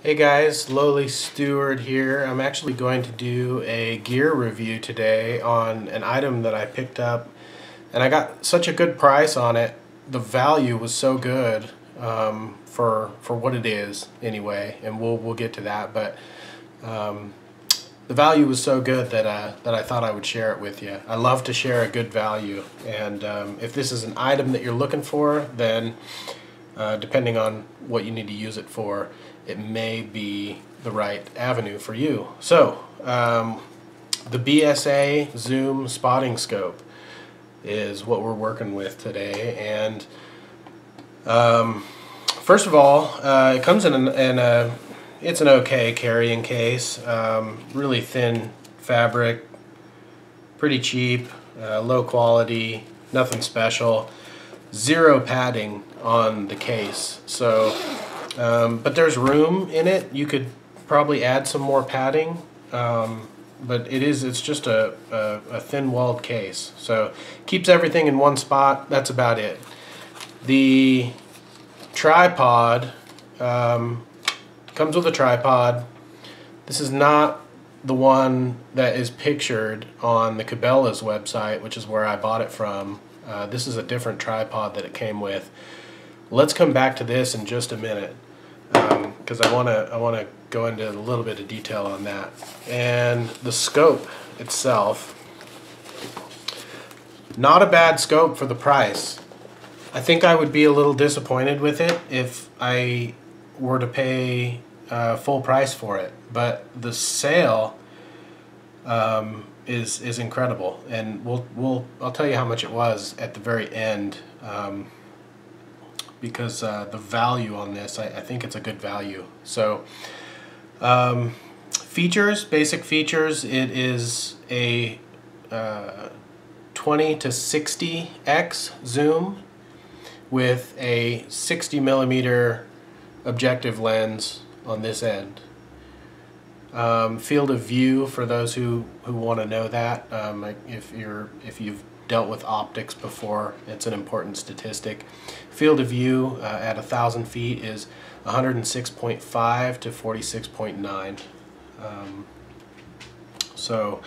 Hey guys, LowlySteward here. I'm actually going to do a gear review today on an item that I picked up, and I got such a good price on it. The value was so good for what it is anyway, and we'll get to that. But the value was so good that I thought I would share it with you. I love to share a good value, and if this is an item that you're looking for, then depending on what you need to use it for, it may be the right avenue for you. So, the BSA Zoom Spotting Scope is what we're working with today. And first of all, it comes in it's an okay carrying case. Really thin fabric, pretty cheap, low quality, nothing special. Zero padding on the case, so but there's room in it. You could probably add some more padding, but it's just a thin-walled case, so keeps everything in one spot. That's about it. The tripod comes with a tripod. This is not the one that is pictured on the Cabelas website, which is where I bought it from. This is a different tripod that it came with. Let's come back to this in just a minute, because I want to go into a little bit of detail on that. And the scope itself, not a bad scope for the price. I think I would be a little disappointed with it if I were to pay full price for it, but the sale is incredible, and I'll tell you how much it was at the very end, because the value on this, I think it's a good value. So features, basic features, it is a 20 to 60x zoom with a 60mm objective lens on this end. Field of view, for those who want to know that, if you've dealt with optics before, it's an important statistic. Field of view at 1,000 feet is 106.5 to 46.9. So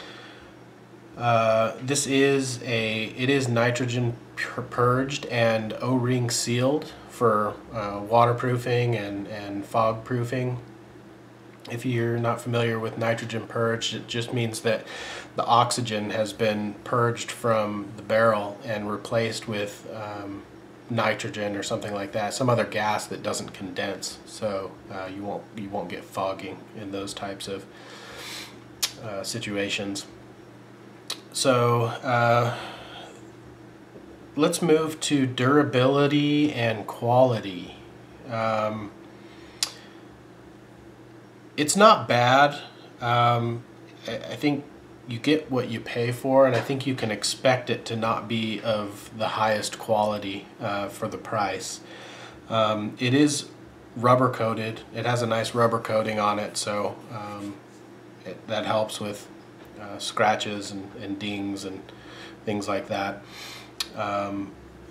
this is it is nitrogen purged and O-ring sealed for waterproofing and fog proofing. If you're not familiar with nitrogen purged, it just means that the oxygen has been purged from the barrel and replaced with nitrogen or something like that, some other gas that doesn't condense, so you won't get fogging in those types of situations. So let's move to durability and quality. It's not bad. I think you get what you pay for, and I think you can expect it to not be of the highest quality for the price. It is rubber coated. It has a nice rubber coating on it, so that helps with scratches and dings and things like that.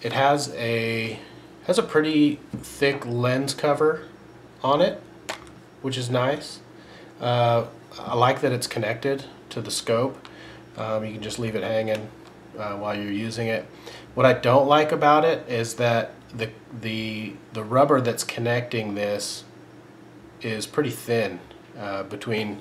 It has a pretty thick lens cover on it, which is nice. I like that it's connected to the scope. You can just leave it hanging while you're using it. What I don't like about it is that the rubber that's connecting this is pretty thin between,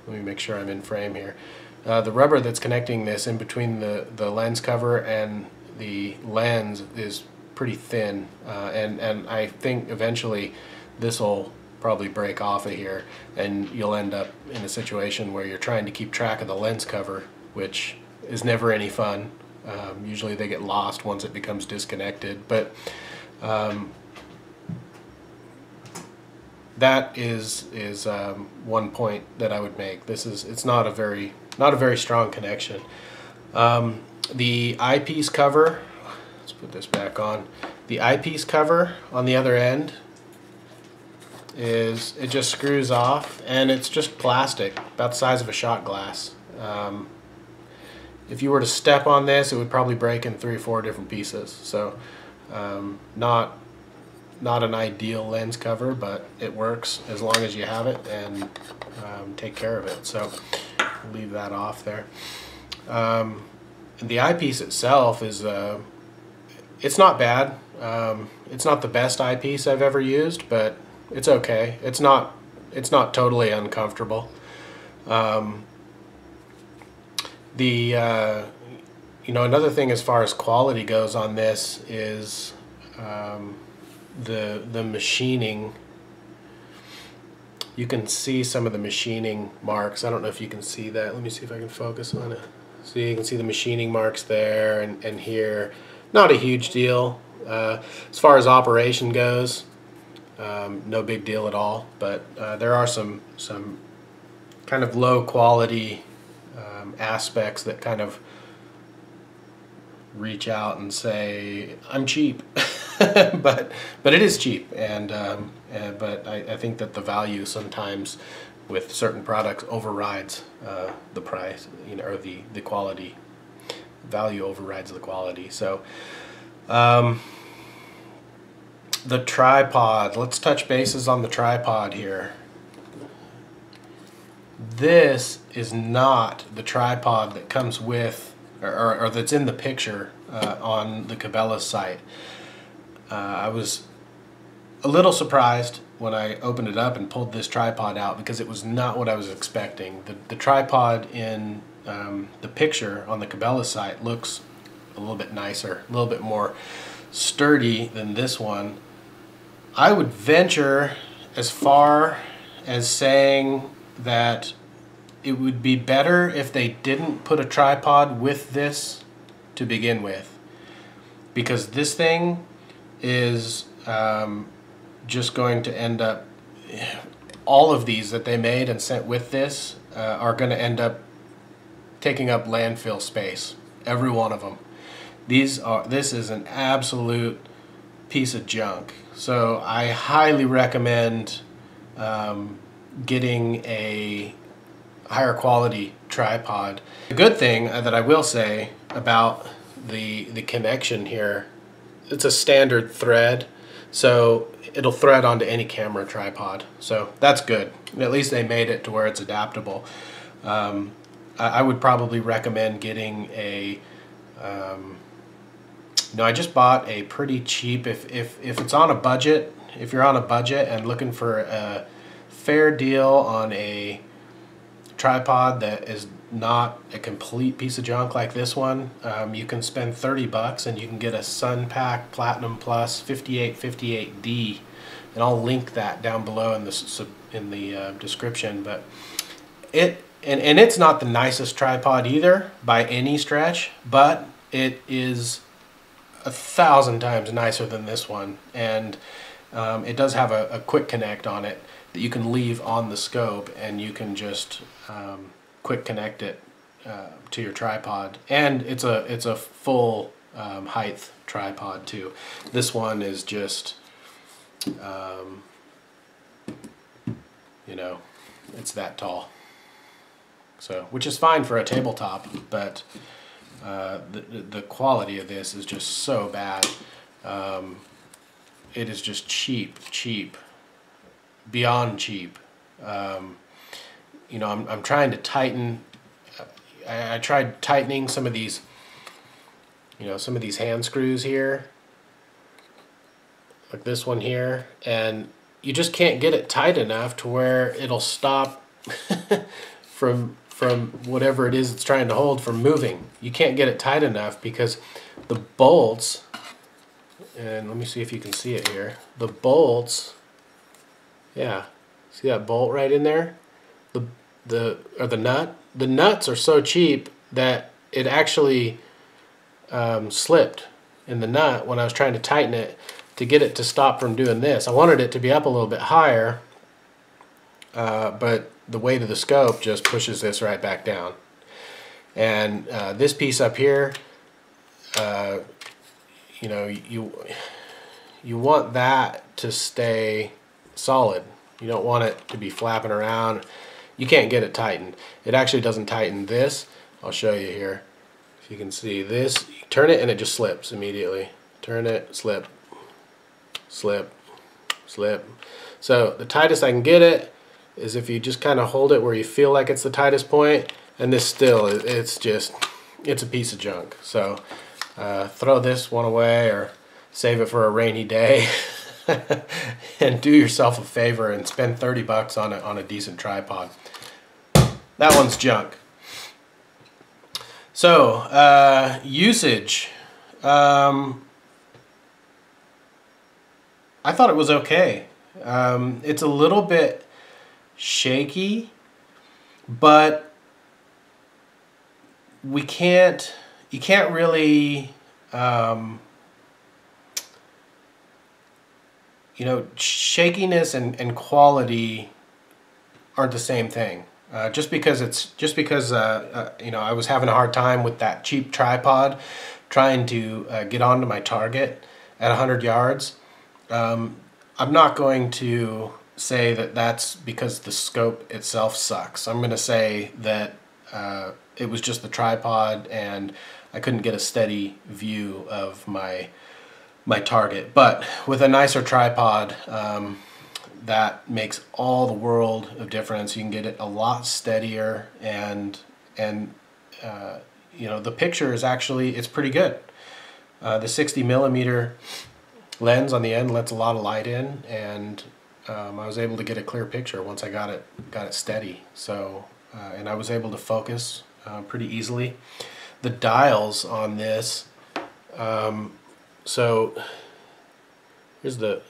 let me make sure I'm in frame here. The rubber that's connecting this in between the lens cover and the lens is pretty thin, and I think eventually this will probably break off of here, and you'll end up in a situation where you're trying to keep track of the lens cover, which is never any fun. Usually they get lost once it becomes disconnected, but that is one point that I would make. It's not a very strong connection. The eyepiece cover, let's put this back on. The eyepiece cover on the other end it just screws off, and it's just plastic, about the size of a shot glass. If you were to step on this, it would probably break in 3 or 4 different pieces. So not not an ideal lens cover, but it works as long as you have it and take care of it. So I'll leave that off there. The eyepiece itself is it's not bad. It's not the best eyepiece I've ever used, but it's okay. It's not totally uncomfortable. You know, another thing as far as quality goes on this is the machining. You can see some of the machining marks. I don't know if you can see that. Let me see if I can focus on it. So you can see the machining marks there and here. Not a huge deal. As far as operation goes, no big deal at all. But there are some kind of low quality aspects that kind of reach out and say, I'm cheap. but it is cheap, but I think that the value sometimes with certain products overrides the price, you know, or the quality. Value overrides the quality. So the tripod, let's touch bases on the tripod here. This is not the tripod that comes with or that's in the picture on the Cabelas site. I was a little surprised when I opened it up and pulled this tripod out because it was not what I was expecting. The tripod in the picture on the Cabelas site looks a little bit nicer, a little bit more sturdy than this one. I would venture as far as saying that it would be better if they didn't put a tripod with this to begin with, because this thing is just going to end up, all of these that they made and sent with this are going to end up taking up landfill space, every one of them. This is an absolute piece of junk. So I highly recommend getting a higher quality tripod. The good thing that I will say about the connection here, it's a standard thread, so it'll thread onto any camera tripod. So that's good. At least they made it to where it's adaptable. I would probably recommend getting a no, I just bought a pretty cheap, if it's on a budget, if you're on a budget and looking for a fair deal on a tripod that is not a complete piece of junk like this one, you can spend $30 and you can get a Sunpack Platinum Plus 5858D, and I'll link that down below in the description. But it's not the nicest tripod either by any stretch, but it is 1,000 times nicer than this one, and it does have a quick connect on it that you can leave on the scope, and you can just quick connect it to your tripod, and it's a full height tripod too. This one is just you know, it's that tall, so which is fine for a tabletop, but the quality of this is just so bad. It is just cheap, beyond cheap. You know, I'm trying to tighten. I tried tightening some of these, you know, some of these hand screws here, like this one here, and you just can't get it tight enough to where it'll stop from whatever it is it's trying to hold from moving. You can't get it tight enough because the bolts, and let me see if you can see it here, the bolts, yeah, see that bolt right in there, the nut, the nuts are so cheap that it actually slipped in the nut when I was trying to tighten it to get it to stop from doing this. I wanted it to be up a little bit higher, but the weight of the scope just pushes this right back down. And this piece up here, you know, you want that to stay solid. You don't want it to be flapping around. You can't get it tightened. It actually doesn't tighten this. I'll show you here. If you can see this, you turn it and it just slips immediately. Turn it, slip, slip, slip. So the tightest I can get it is if you just kind of hold it where you feel like it's the tightest point, and this still, it's a piece of junk. So throw this one away or save it for a rainy day and do yourself a favor and spend 30 bucks on a decent tripod. That one's junk. So usage, I thought it was okay. It's a little bit shaky, but you can't really, you know, shakiness and quality aren't the same thing. Just because you know, I was having a hard time with that cheap tripod trying to get onto my target at 100 yards. I'm not going to say that that's because the scope itself sucks. I'm going to say that it was just the tripod and I couldn't get a steady view of my target. But with a nicer tripod, that makes all the world of difference. You can get it a lot steadier, and you know, the picture is actually, it's pretty good. The 60mm lens on the end lets a lot of light in, and I was able to get a clear picture once I got it steady. So and I was able to focus pretty easily. The dials on this, so here's the,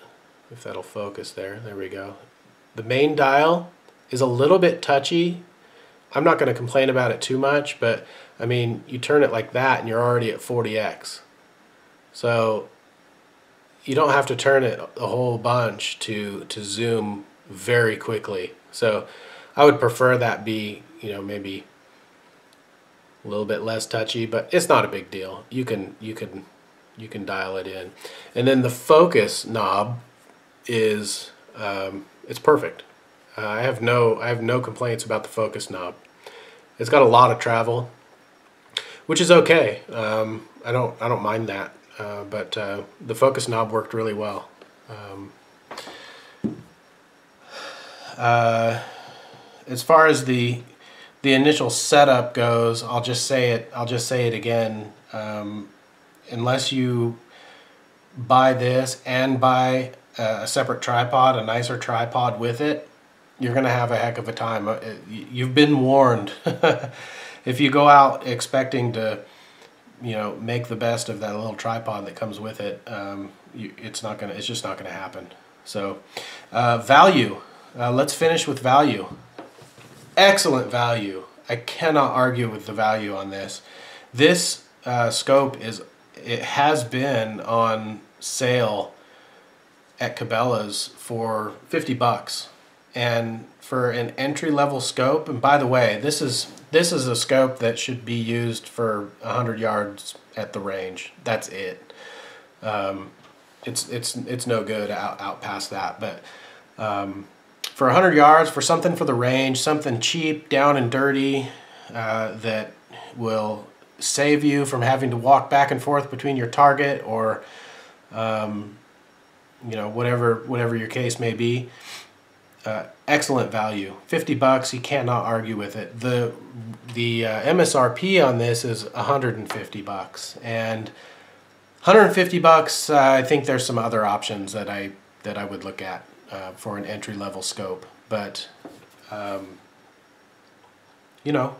if that'll focus there, there we go. The main dial is a little bit touchy. I'm not going to complain about it too much, but I mean, you turn it like that and you're already at 40x. So you don't have to turn it a whole bunch to zoom very quickly. So I would prefer that be, you know, maybe a little bit less touchy, but it's not a big deal. You can dial it in. And then the focus knob is it's perfect. I have no complaints about the focus knob. It's got a lot of travel, which is okay. I don't mind that. But the focus knob worked really well. As far as the initial setup goes, I'll just say it again. Unless you buy this and buy a separate tripod, a nicer tripod with it, you're gonna have a heck of a time. You've been warned. If you go out expecting to, you know, make the best of that little tripod that comes with it, it's just not gonna happen. So value, let's finish with value. Excellent value. I cannot argue with the value on this. This scope has been on sale at Cabelas for 50 bucks, and for an entry-level scope, and by the way, this is a scope that should be used for 100 yards at the range. That's it. It's no good out past that, but for 100 yards, for something for the range, something cheap, down and dirty, that will save you from having to walk back and forth between your target, or you know, whatever your case may be. Excellent value. 50 bucks, you cannot argue with it. The MSRP on this is 150 bucks, and 150 bucks, I think there's some other options that I would look at for an entry-level scope, but you know,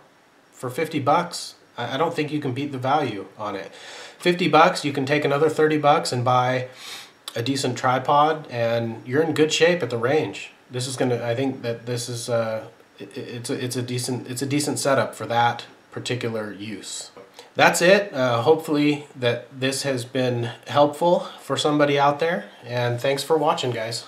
for 50 bucks, I don't think you can beat the value on it. 50 bucks, you can take another 30 bucks and buy a decent tripod, and you're in good shape at the range. This is gonna, I think that this is it's a decent setup for that particular use. That's it. Hopefully that this has been helpful for somebody out there, and thanks for watching, guys.